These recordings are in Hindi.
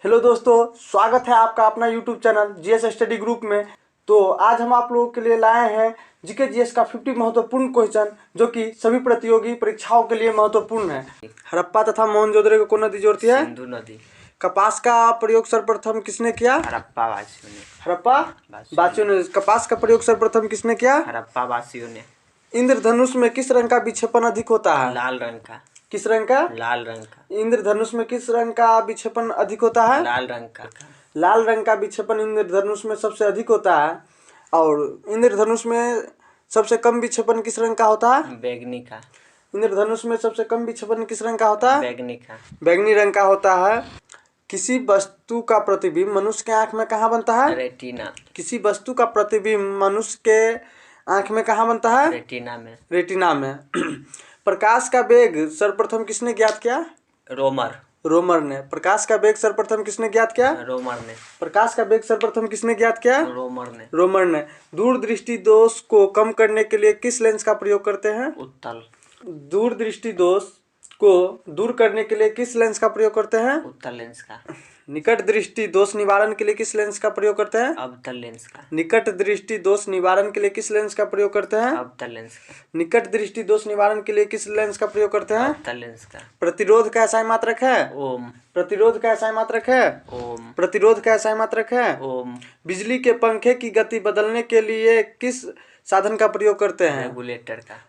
हेलो दोस्तों, स्वागत है आपका अपना YouTube channel GS study group में। तो आज हम आप लोगों के लिए लाए हैं जीके जीएस का 50 महत्वपूर्ण क्वेश्चन जो कि सभी प्रतियोगी परीक्षाओं के लिए महत्वपूर्ण है। हड़प्पा तथा मोहनजोदड़ो को कौन नदी जोड़ती है? सिंधु नदी। कपास का प्रयोग सर्वप्रथम किसने किया? हड़प्पा वासियों ने। हड़प्पा वासियों ने। कपास का प्रयोग सर्वप्रथम किसने किया? हड़प्पा वासियों ने। इंद्रधनुष में किस रंग का विक्षेपण अधिक होता है? लाल रंग का। किस रंग का? लाल रंग का। इंद्रधनुष में किस रंग का विक्षेपण अधिक होता है? लाल रंग का। लाल रंग का विक्षेपण इंद्रधनुष में सबसे अधिक होता है। और इंद्रधनुष में सबसे कम विक्षेपण किस रंग का होता है? बैगनी का। इंद्रधनुष में सबसे कम विक्षेपण किस रंग का होता है? बैगनी का। बैगनी रंग का होता है। किसी वस्तु का प्रतिबिंब मनुष्य के आंख में कहाँ बनता है? रेटिना। किसी वस्तु का प्रतिबिंब मनुष्य के आंख में कहाँ बनता है? रेटिना में। रेटिना में। प्रकाश का वेग सर्वप्रथम किसने ज्ञात किया? रोमर ने। प्रकाश का वेग सर्वप्रथम किसने ज्ञात किया? रोमर ने। प्रकाश का वेग सर्वप्रथम किसने ज्ञात किया? रोमर ने। दूरदृष्टि दोष को कम करने के लिए किस लेंस का प्रयोग करते हैं? उत्तल। दूरदृष्टि दोष को दूर करने के लिए किस लेंस का प्रयोग करते हैं? उत्तल लेंस का। निकट दृष्टि दोष निवारण के लिए किस लेंस का प्रयोग करते हैं? अवतल लेंस का। निकट दृष्टि दोष निवारण के लिए किस लेंस का प्रयोग करते हैं? अवतल लेंस का। निकट दृष्टि दोष निवारण के लिए किस लेंस का प्रयोग करते हैं? अवतल लेंस का। प्रतिरोध का SI मात्रक है? ओम। प्रतिरोध का SI मात्रक है? ओम। प्रतिरोध का SI मात्रक है? ओम। बिजली के पंखे की गति बदलने के लिए किस साधन का प्रयोग करते हैं? रेगुलेटर का।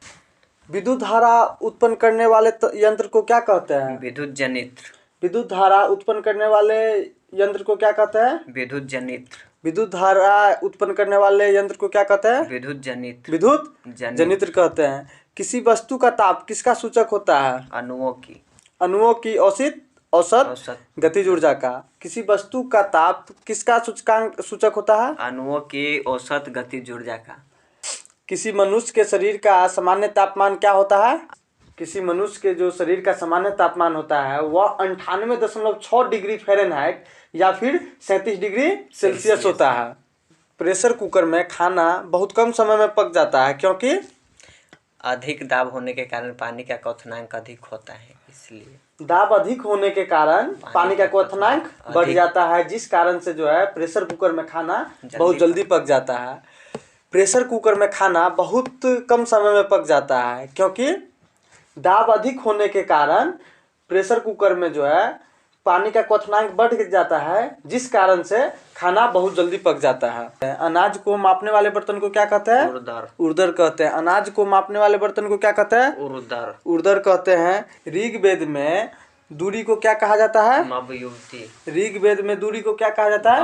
विद्युत धारा उत्पन्न करने वाले यंत्र को क्या कहते हैं? विद्युत जनित्र। विद्युत धारा उत्पन्न करने वाले यंत्र को क्या कहते हैं? विद्युत जनित्र। विद्युत धारा उत्पन्न करने वाले यंत्र को क्या कहते हैं? विद्युत जनित्र। विद्युत जनित्र कहते हैं। किसी वस्तु का ताप किसका सूचक होता है? अणुओं की औसत गतिज ऊर्जा का। किसी वस्तु का ताप किसका सूचक होता है? अणुओं की औसत गतिज ऊर्जा का। किसी मनुष्य के शरीर का सामान्य तापमान क्या होता है? किसी मनुष्य के जो शरीर का सामान्य तापमान होता है वह 98.6 डिग्री फ़ारेनहाइट या फिर 37 डिग्री सेल्सियस होता है। प्रेशर कुकर में खाना बहुत कम समय में पक जाता है क्योंकि अधिक दाब होने के कारण पानी का क्वथनांक अधिक होता है, इसलिए दाब अधिक होने के कारण पानी का क्वथनांक बढ़ जाता है, जिस कारण से जो है प्रेशर कुकर में खाना बहुत जल्दी पक जाता है। प्रेशर कुकर में खाना बहुत कम समय में पक जाता है क्योंकि दाब अधिक होने के कारण प्रेशर कुकर में जो है पानी का क्वथनांक बढ़ जाता है, जिस कारण से खाना बहुत जल्दी पक जाता है। अनाज को मापने वाले बर्तन को क्या कहते हैं? उर्दर कहते हैं। अनाज को मापने वाले बर्तन को क्या कहते हैं? उर्दर कहते हैं। ऋग्वेद में दूरी को क्या कहा जाता है? ऋग्वेद में दूरी को क्या कहा जाता है?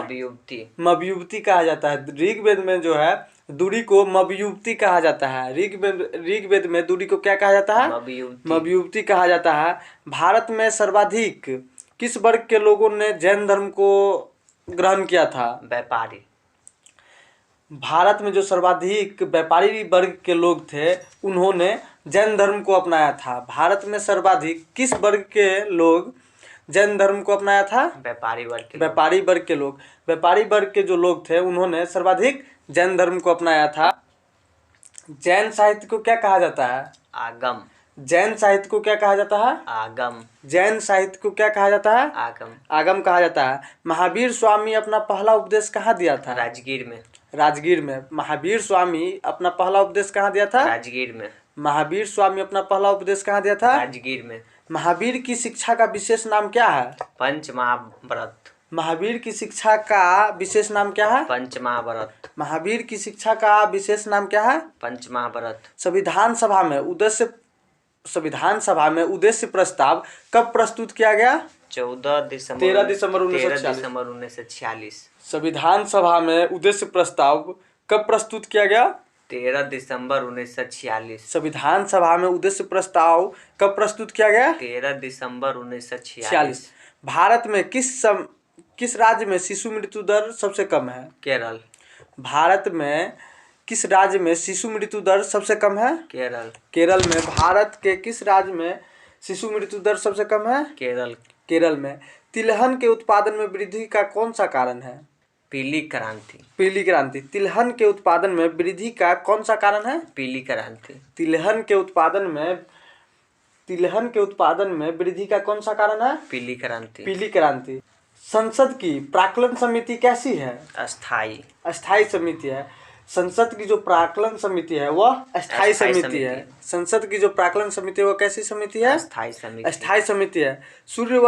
मवयुक्ति कहा जाता है। ऋग्वेद में जो है दूरी को मवयुक्ति कहा जाता है। ऋग्वेद में दूरी को क्या कहा जाता है? मवयुक्ति कहा जाता है। भारत में सर्वाधिक किस वर्ग के लोगों ने जैन धर्म को ग्रहण किया था? व्यापारी। भारत में जो सर्वाधिक व्यापारी वर्ग के लोग थे उन्होंने जैन धर्म को अपनाया था। भारत में सर्वाधिक किस वर्ग के लोग जैन धर्म को अपनाया था? व्यापारी वर्ग के लोग। व्यापारी वर्ग के जो लोग थे उन्होंने सर्वाधिक जैन धर्म को अपनाया था। जैन साहित्य को क्या कहा जाता है? आगम। जैन साहित्य को क्या कहा जाता है? आगम। जैन साहित्य को क्या कहा जाता है? आगम कहा जाता है। महावीर स्वामी अपना पहला उपदेश कहाँ दिया था? राजगीर में। महावीर स्वामी अपना पहला उपदेश कहाँ दिया था? महावीर स्वामी अपना पहला उपदेश कहाँ दिया था? राजगीर में। महावीर की शिक्षा का विशेष नाम क्या है? पंचमहाव्रत। महावीर की शिक्षा का विशेष नाम क्या है? पंचमहाव्रत। महावीर की शिक्षा का विशेष नाम क्या है? पंचमहाव्रत। संविधान सभा में उद्देश्य प्रस्ताव कब प्रस्तुत किया गया? 13 दिसंबर 1946। संविधान सभा में उद्देश्य प्रस्ताव कब प्रस्तुत किया गया? 13 दिसंबर 1946। संविधान सभा में उद्देश्य प्रस्ताव कब प्रस्तुत किया गया? 13 दिसंबर 1946। भारत में किस राज्य में शिशु मृत्यु दर सबसे कम है? केरल। भारत में किस राज्य में शिशु मृत्यु दर सबसे कम है? केरल में। भारत के किस राज्य में शिशु मृत्यु दर सबसे कम है? केरल में। तिलहन के उत्पादन में वृद्धि का कौन सा कारण है? पीली क्रांति। तिलहन के उत्पादन में वृद्धि का कौन सा कारण है? पीली क्रांति। तिलहन के उत्पादन में वृद्धि का कौन सा कारण है? पीली क्रांति। संसद की प्राक्कलन समिति कैसी है? अस्थाई। अस्थाई समिति है। संसद की जो प्राक्कलन समिति है वह अस्थाई समिति है। संसद की जो प्राक्कलन समिति है वह कैसी समिति है? अस्थाई समिति। अस्थाई समिति है। सूर्य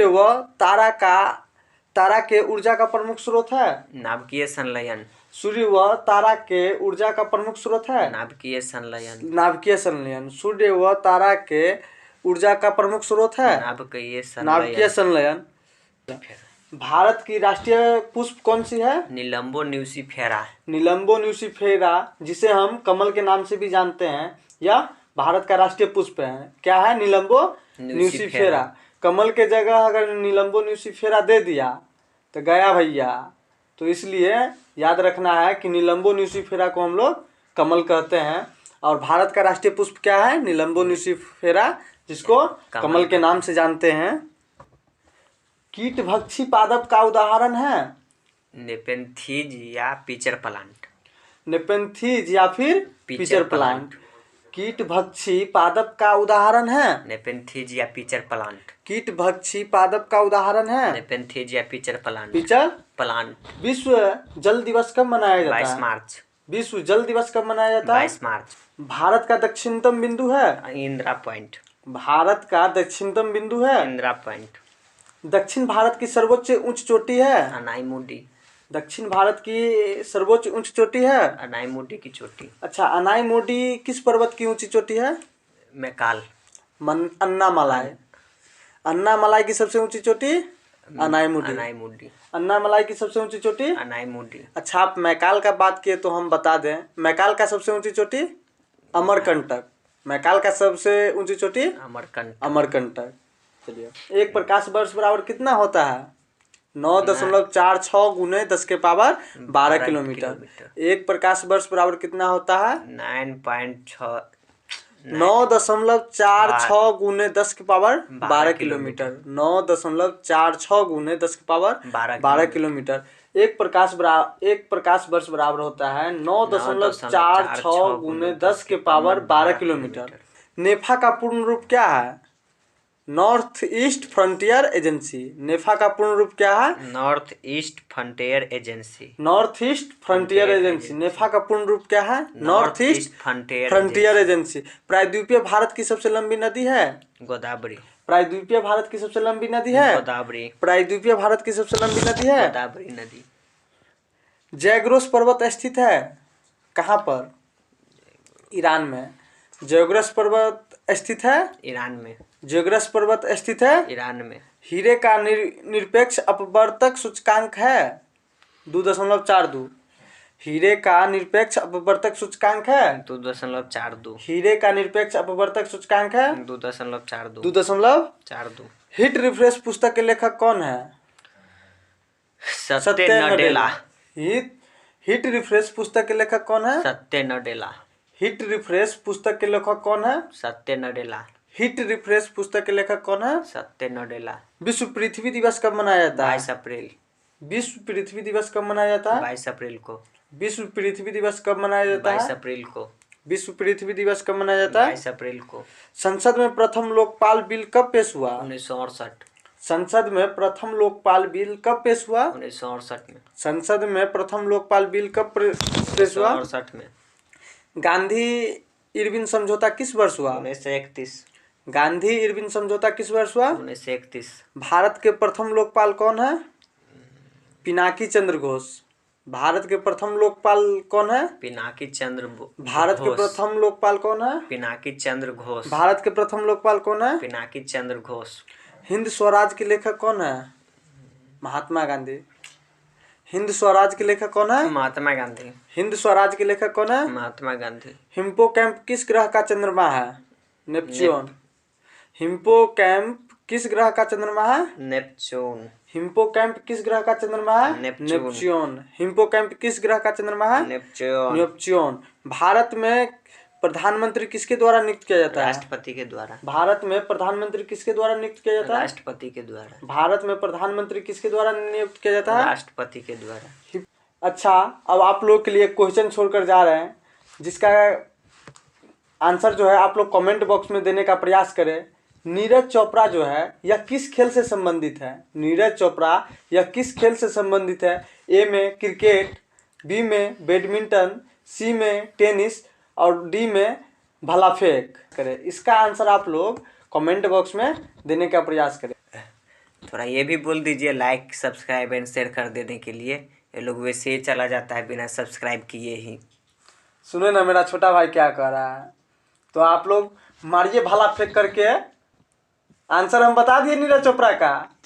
व तारा के ऊर्जा का प्रमुख स्रोत है? नाभिकीय संलयन। सूर्य व तारा के ऊर्जा का प्रमुख स्रोत है? नाभिकीय संलयन। नाभिकीय संलयन। सूर्य व तारा के ऊर्जा का प्रमुख स्रोत है? नाभिकीय संलयन। भारत की राष्ट्रीय पुष्प कौन सी है? निलंबो न्यूसीफेरा। निलंबो न्यूसीफेरा, जिसे हम कमल के नाम से भी जानते हैं, यह भारत का राष्ट्रीय पुष्प है। क्या है? निलंबो न्यूसीफेरा। कमल के जगह अगर निलंबो न्यूसीफेरा दे दिया तो गया भैया। तो इसलिए याद रखना है कि निलंबो न्यूसीफेरा को हम लोग कमल कहते हैं। और भारत का राष्ट्रीय पुष्प क्या है? निलंबो न्यूसीफेरा, जिसको कमल के नाम से जानते हैं। कीटभक्षी पादप का उदाहरण है? नेपेंथीज या पिचर प्लांट। नेपेंथीज या फिर पिचर प्लांट। कीटभक्षी पादप का उदाहरण है? नेपेंथीज या पिचर प्लांट। कीटभक्षी पादप का उदाहरण है? नेपेंथीज या पिचर प्लांट। Pitcher plant. विश्व जल दिवस कब मनाया जाता है? 22 मार्च। विश्व जल दिवस कब मनाया जाता है? 22 मार्च। भारत का दक्षिणतम बिंदु है? इंदिरा पॉइंट। भारत का दक्षिणतम बिंदु है? इंदिरा पॉइंट। दक्षिण भारत की सर्वोच्च ऊंच चोटी है? अनाईमुडी। दक्षिण भारत की सर्वोच्च ऊंच चोटी है? अनाईमुडी की चोटी। अच्छा, अनाईमुडी किस पर्वत की ऊंची चोटी है? मैकाल। अन्नामलाई। अन्नामलाई की सबसे ऊंची चोटी अनाईमुडी। अनाईमुडी। अन्नामलाई की सबसे ऊंची चोटी अनाईमुडी। अच्छा, आप मैकाल का बात किए तो हम बता दें, मैकाल का सबसे ऊंची चोटी अमरकंटक। मैकाल का सबसे ऊंची चोटी अमरकंटक। चलिए, एक प्रकाश वर्ष बराबर कितना होता है? 9.46 गुने 10 के पावर 12 किलोमीटर। एक प्रकाश वर्ष बराबर कितना होता है? 9.46 गुने 10 के पावर 12 किलोमीटर। 9.46 गुने 10 के पावर 12 किलोमीटर। एक प्रकाश वर्ष बराबर होता है 9.46 गुने 10 के पावर 12 किलोमीटर। नेफा का पूर्ण रूप क्या है? North East Frontier Agency. NEFA का पूर्ण रूप क्या है? North East Frontier Agency. North East Frontier Agency. NEFA का पूर्ण रूप क्या है? North East Frontier Agency. प्रायद्वीपीय भारत की सबसे लंबी नदी है? गोदावरी। प्रायद्वीपीय भारत की सबसे लंबी नदी है? गोदावरी। प्रायद्वीपीय भारत की सबसे लंबी नदी है? गोदावरी नदी। जैग्रोस पर्वत स्थित है कहाँ पर? ईरान में। जैग्रोस पर्वत स्थित है ईरान में। जैग्रोस पर्वत स्थित है ईरान में। हीरे का निरपेक्ष अपवर्तक सूचकांक है 2.42। हीरे का निरपेक्ष अपवर्तक सूचकांक है 2.42। हीरे का निरपेक्ष अपवर्तक सूचकांक है 2.42। 2.42। हिट रिफ्रेश पुस्तक के लेखक कौन है? सत्य नडेला। हिट रिफ्रेश पुस्तक के लेखक कौन है? सत्य नडेला। हिट रिफ्रेश पुस्तक के लेखक कौन है? सत्य नडेला। हिट रिफ्रेश पुस्तक के लेखक कौन है? सत्य नडेला। विश्व पृथ्वी दिवस कब मनाया जाता है? 22 अप्रैल। विश्व पृथ्वी दिवस कब मनाया जाता है? 22 अप्रैल को। विश्व पृथ्वी दिवस कब मनाया जाता है? 22 अप्रैल को। विश्व पृथ्वी दिवस कब मनाया जाता है? 22 अप्रैल को। संसद में प्रथम लोकपाल बिल कब पेश हुआ? 1968। संसद में प्रथम लोकपाल बिल कब पेश हुआ? 1968 में। संसद में प्रथम लोकपाल बिल कब पेश हुआ? 1968 में। गांधी इरविन समझौता किस वर्ष हुआ? 1931। गांधी इरविन समझौता किस वर्ष हुआ? 1931। भारत के प्रथम लोकपाल कौन है? पिनाकी चंद्र घोष। भारत के प्रथम लोकपाल कौन है? पिनाकी चंद्र भारत के प्रथम लोकपाल कौन है? पिनाकी चंद्र घोष। भारत के प्रथम लोकपाल कौन है? पिनाकी चंद्र घोष। हिंद स्वराज के लेखक कौन है? महात्मा गांधी। हिंद स्वराज के लेखक कौन है? महात्मा गांधी। हिंद स्वराज के लेखक कौन है? महात्मा गांधी। हिप्पोकैम्प किस ग्रह का चंद्रमा है? नेपच्यून। हिप्पोकैम्प किस ग्रह का चंद्रमा है? नेपच्यून। हिप्पोकैम्प किस ग्रह का चंद्रमा है? नेपच्यून। हिप्पोकैम्प किस ग्रह का चंद्रमा है? नेपच्यून। भारत में प्रधानमंत्री किसके द्वारा नियुक्त किया जाता है? राष्ट्रपति के द्वारा। भारत में प्रधानमंत्री किसके द्वारा नियुक्त किया जाता है? राष्ट्रपति के द्वारा। भारत में प्रधानमंत्री किसके द्वारा नियुक्त किया जाता है? राष्ट्रपति के द्वारा। अच्छा, अब आप लोग के लिए क्वेश्चन छोड़कर जा रहे हैं, जिसका आंसर जो है आप लोग कमेंट बॉक्स में देने का प्रयास करें। नीरज चोपड़ा जो है यह किस खेल से संबंधित है? नीरज चोपड़ा यह किस खेल से संबंधित है? ए में क्रिकेट, बी में बैडमिंटन, सी में टेनिस और डी में भाला फेंक करें। इसका आंसर आप लोग कमेंट बॉक्स में देने का प्रयास करें। थोड़ा ये भी बोल दीजिए लाइक सब्सक्राइब एंड शेयर कर देने के लिए। ये लोग वैसे ही चला जाता है बिना सब्सक्राइब किए ही। सुने ना मेरा छोटा भाई क्या कह रहा है, तो आप लोग मारिए भाला फेंक करके। आंसर हम बता दिए नीरज चोपड़ा का।